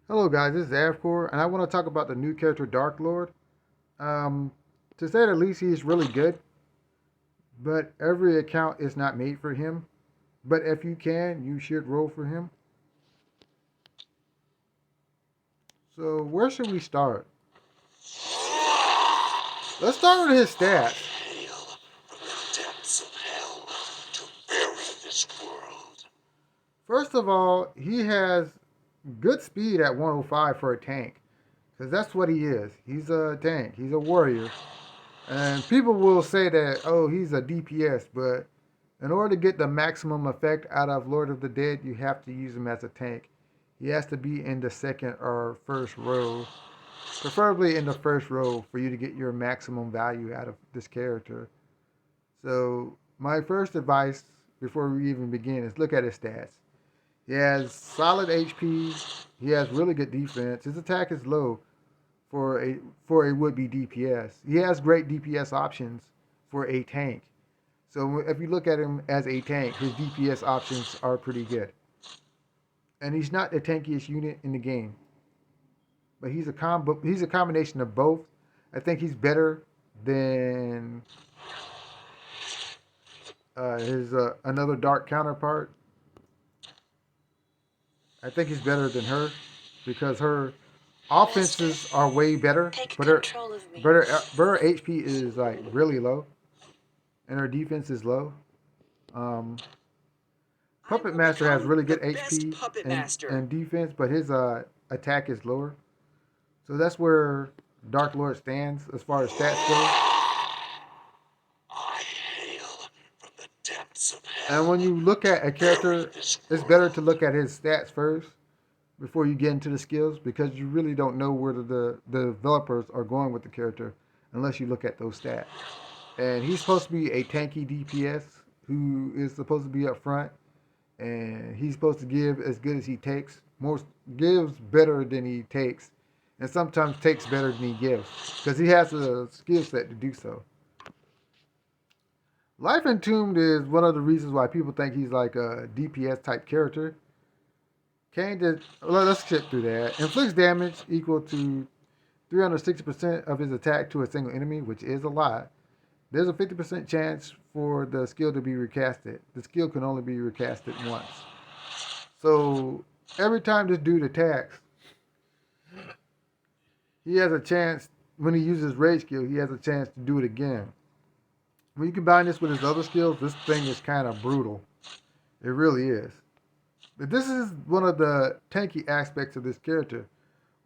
Hello guys, this is Avcoor, and I want to talk about the new character Dark Lord. Um, to say the least, he's really good, but every account is not made for him. But if you can, you should roll for him. So where should we start? Let's start with his I stats. hail from the depths of hell to bury this world. First of all, he has good speed at 105 for a tank, because that's what he is. He's a tank. He's a warrior. And people will say that, oh, he's a DPS, but in order to get the maximum effect out of Lord of the Dead, you have to use him as a tank. He has to be in the second or first row, preferably in the first row, for you to get your maximum value out of this character. So, my first advice before we even begin is look at his stats. He has solid HP. He has really good defense. His attack is low for a would-be DPS. He has great DPS options for a tank. So if you look at him as a tank, his DPS options are pretty good. And he's not the tankiest unit in the game, but he's a combination of both. I think he's better than his another dark counterpart. I think he's better than her because her offenses are way better, Take but control of me. her HP is like really low, and her defense is low. Um, I Puppet will Master has become really the good best HP puppet and master. defense, but his attack is lower. So that's where Dark Lord stands as far as stats go. I hail from the depths of And when hell you look to at a bury character, this it's better to world. look at his stats first before you get into the skills because you really don't know where the developers are going with the character unless you look at those stats. And he's supposed to be a tanky DPS who is supposed to be up front, and he's supposed to give as good as he takes. Most gives better than he takes, and sometimes takes better than he gives because he has a skill set to do so. Life Entombed is one of the reasons why people think he's like a DPS type character. Kane did. Let's skip through that. Inflicts damage equal to 360% of his attack to a single enemy, which is a lot. There's a 50% chance for the skill to be recasted. The skill can only be recasted once. So every time this dude attacks, he has a chance. When he uses rage skill, he has a chance to do it again. When you combine this with his other skills, this thing is kind of brutal. It really is. But this is one of the tanky aspects of this character,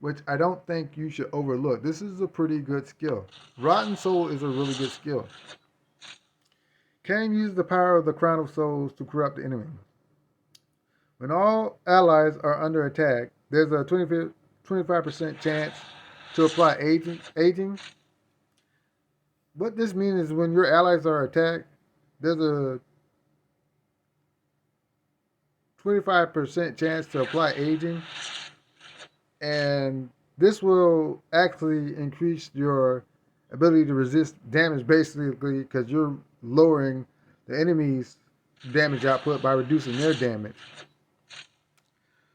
which I don't think you should overlook. This is a pretty good skill. Rotten Soul is a really good skill. Can use the power of the Crown of Souls to corrupt the enemy. When all allies are under attack, there's a 25% chance to apply aging. What this means is when your allies are attacked, there's a 25% chance to apply aging, and this will actually increase your ability to resist damage basically because you're lowering the enemy's damage output by reducing their damage.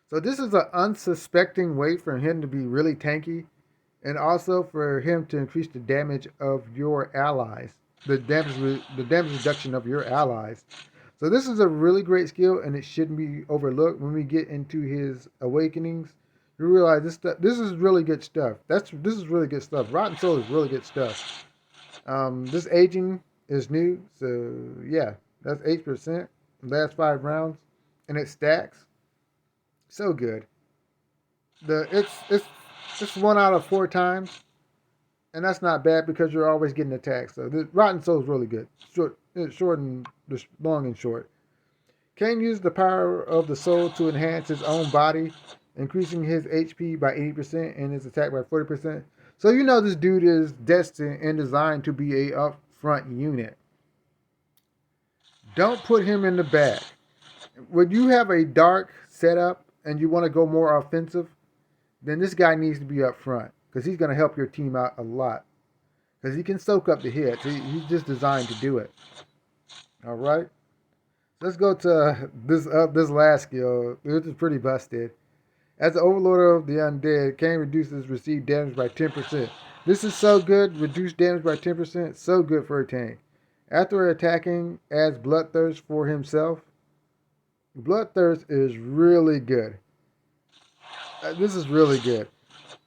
So this is an unsuspecting way for him to be really tanky and also for him to increase the damage of your allies, the damage reduction of your allies. So this is a really great skill, and it shouldn't be overlooked. When we get into his awakenings, you realize this is really good stuff. This is really good stuff. Rotten Soul is really good stuff. This aging is new, so yeah, that's 8%. Last 5 rounds, and it stacks. So good. It's 1 out of 4 times, and that's not bad because you're always getting attacked. So the Rotten Soul is really good. Short and long and short. Kane used the power of the soul to enhance his own body, increasing his HP by 80% and his attack by 40%. So you know this dude is destined and designed to be a upfront unit. Don't put him in the back. When you have a dark setup and you want to go more offensive, then this guy needs to be up front because he's going to help your team out a lot. Because he can soak up the hits. He's just designed to do it. All right. Let's go to this last skill, which is pretty busted. As the overlord of the undead, Kane reduces received damage by 10%. This is so good. Reduced damage by 10%. So good for a tank. After attacking, adds Bloodthirst for himself. Bloodthirst is really good. This is really good.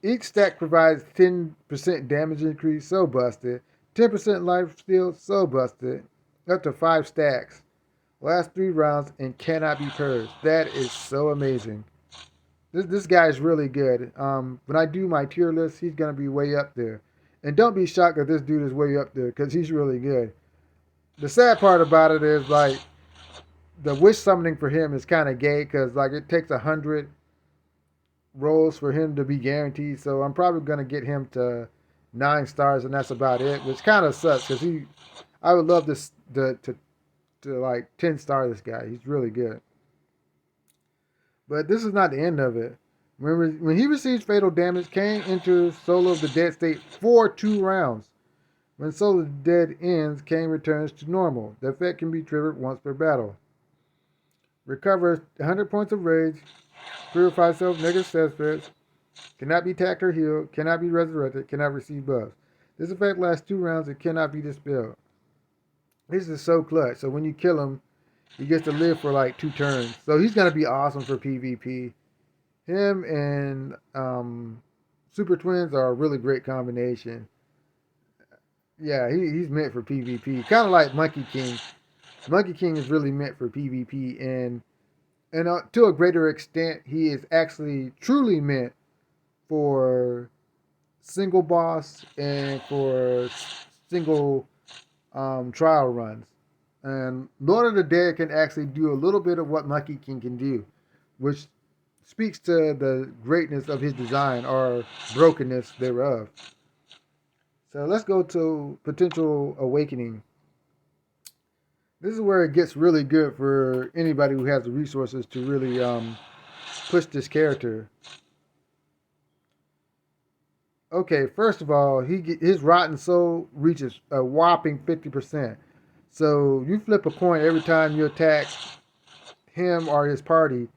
Each stack provides 10% damage increase, so busted. 10% life steal, so busted. Up to 5 stacks. Last 3 rounds and cannot be purged. That is so amazing. This guy is really good. When I do my tier list, he's gonna be way up there. And don't be shocked that this dude is way up there because he's really good. The sad part about it is like the wish summoning for him is kind of gay because like it takes 100 rolls for him to be guaranteed. So I'm probably gonna get him to 9 stars and that's about it, which kind of sucks because I would love this to like 10 star this guy. He's really good. But this is not the end of it. When he receives fatal damage, Kane enters Soul of the Dead state for 2 rounds. When Soul of the Dead ends, Kane returns to normal. The effect can be triggered once per battle. Recovers 100 points of rage. Purifies self negative stat spreads. Cannot be attacked or healed. Cannot be resurrected. Cannot receive buffs. This effect lasts 2 rounds and cannot be dispelled. This is so clutch. So when you kill him, he gets to live for like 2 turns. So he's going to be awesome for PvP. Him and Super Twins are a really great combination. Yeah, he's meant for PvP. Kind of like Monkey King. Monkey King is really meant for PvP. And to a greater extent, he is actually truly meant for single boss and for single trial runs. And Lord of the Dead can actually do a little bit of what Monkey King can do, which speaks to the greatness of his design or brokenness thereof. So let's go to Potential Awakening. This is where it gets really good for anybody who has the resources to really push this character. Okay, first of all, his Rotten Soul reaches a whopping 50%. So you flip a coin every time you attack him or his party,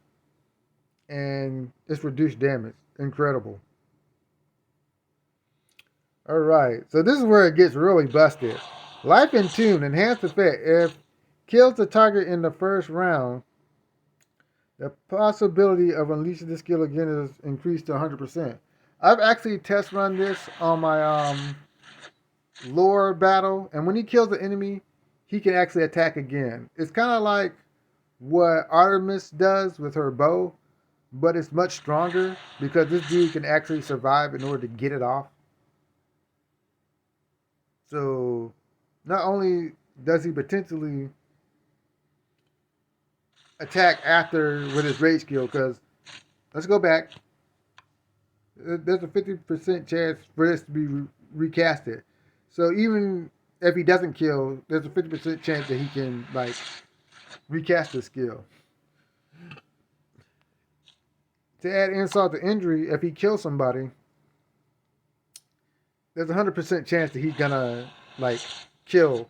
and it's reduced damage. Incredible. Alright, so this is where it gets really busted. Life in Tune, enhanced effect. If kills the target in the first round, the possibility of unleashing this skill again is increased to 100%. I've actually test run this on my lore battle, and when he kills the enemy, he can actually attack again. It's kind of like what Artemis does with her bow, but it's much stronger because this dude can actually survive in order to get it off. So not only does he potentially attack after with his rage skill, because let's go back. There's a 50% chance for this to be recasted. So even if he doesn't kill, there's a 50% chance that he can like recast the skill. To add insult to injury, if he kills somebody, there's a 100% chance that he's gonna like kill,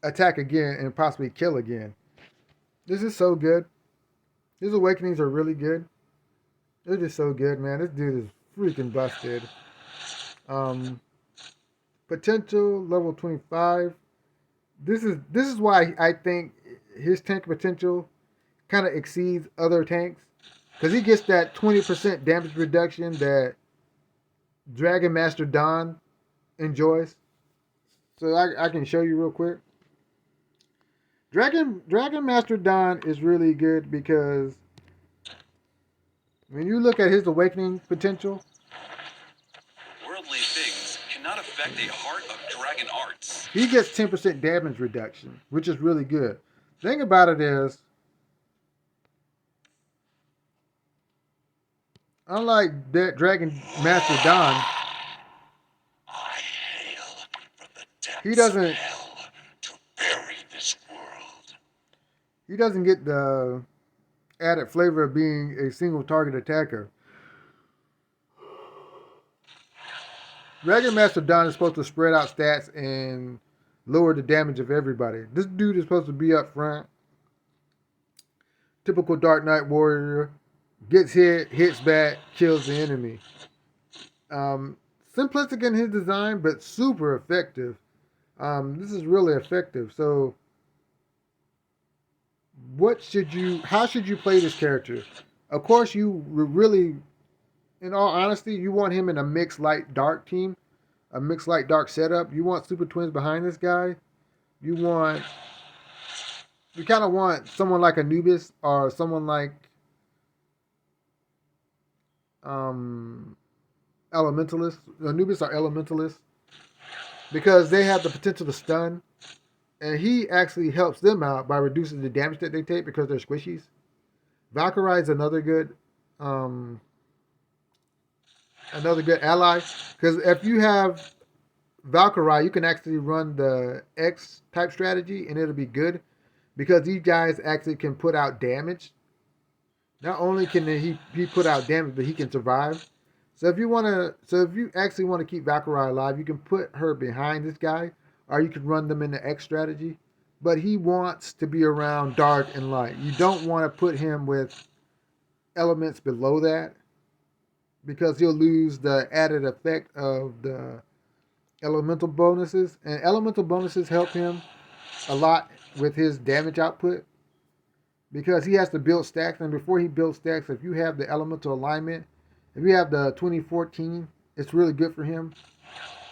attack again, and possibly kill again. This is so good. His awakenings are really good. They're just so good, man. This dude is freaking busted. Potential level 25. This is why I think his tank potential kind of exceeds other tanks, because he gets that 20% damage reduction that Dragon Master Don enjoys. So I can show you real quick. Dragon Master Don is really good because when you look at his awakening potential, worldly things cannot affect a heart of dragon arts. he gets 10% damage reduction, which is really good. Thing about it is, unlike that Dragon Master Don, I hail from the depths he doesn't of hell to bury this world. he doesn't get the added flavor of being a single target attacker. Dragon Master Don is supposed to spread out stats and lower the damage of everybody. This dude is supposed to be up front. Typical Dark Knight Warrior. gets hit, hits back, kills the enemy. Um, Simplistic in his design, but super effective. This is really effective. So, how should you play this character? Of course, you really, in all honesty, you want him in a mixed light dark team, a mixed light dark setup. You want super twins behind this guy. You want, you kind of want someone like Anubis or someone like um, Elementalist, Anubis or Elementalist, because they have the potential to stun, and he actually helps them out by reducing the damage that they take because they're squishies. Valkyrie is um, another good ally, because if you have Valkyrie, you can actually run the X type strategy, and it'll be good because these guys actually can put out damage. Not only can he put out damage, but he can survive. So if you actually want to keep Valkyrie alive, you can put her behind this guy, or you can run them in the X strategy. But he wants to be around dark and light. You don't want to put him with elements below that because he'll lose the added effect of the elemental bonuses. And elemental bonuses help him a lot with his damage output because he has to build stacks. And before he builds stacks, if you have the elemental alignment, if you have the 2014, it's really good for him.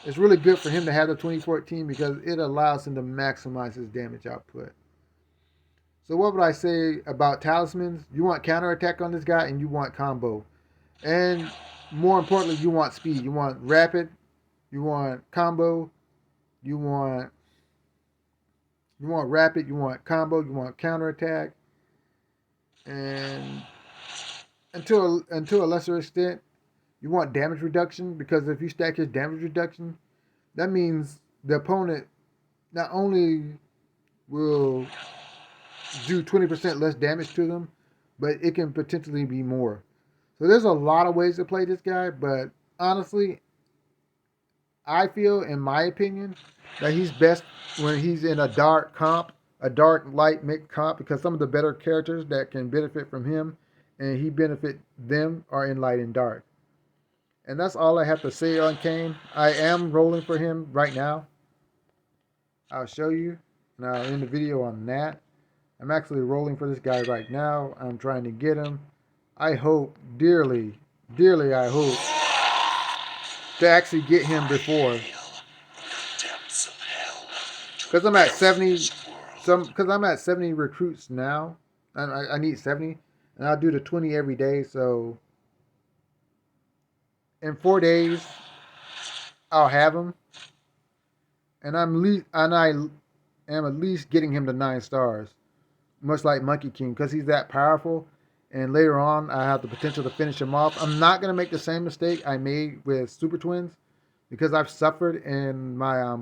It's really good for him to have the 2014 because it allows him to maximize his damage output. So what would I say about talismans? You want counterattack on this guy and you want combo. And more importantly, you want speed. You want rapid, you want combo, you want rapid, you want combo, you want counterattack, and until a lesser extent, you want damage reduction because if you stack his damage reduction, that means the opponent not only will do 20% less damage to them, but it can potentially be more. So there's a lot of ways to play this guy, but honestly, I feel, in my opinion, that he's best when he's in a dark comp, a dark light mix comp, because some of the better characters that can benefit from him and he benefit them are in light and dark. And that's all I have to say on Kane. I am rolling for him right now. I'll show you now in the video on that. I'm actually rolling for this guy right now. I'm trying to get him. I hope dearly, dearly, I hope to actually get him before. Because I'm at 70, because I'm at 70 recruits now. I need 70, and I'll do the 20 every day. So in 4 days, I'll have him, and I am at least getting him to 9 stars, much like Monkey King, because he's that powerful. And later on, I have the potential to finish him off. I'm not gonna make the same mistake I made with Super Twins, because I've suffered in my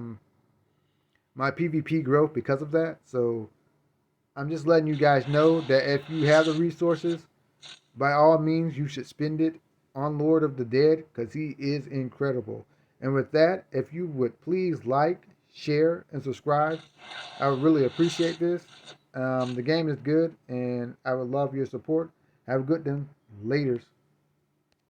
PvP growth because of that. So I'm just letting you guys know that if you have the resources, by all means, you should spend it on Lord of the Dead because he is incredible. And with that, if you would please like, share, and subscribe, I would really appreciate this. The game is good, and I would love your support. Have a good one. Laters.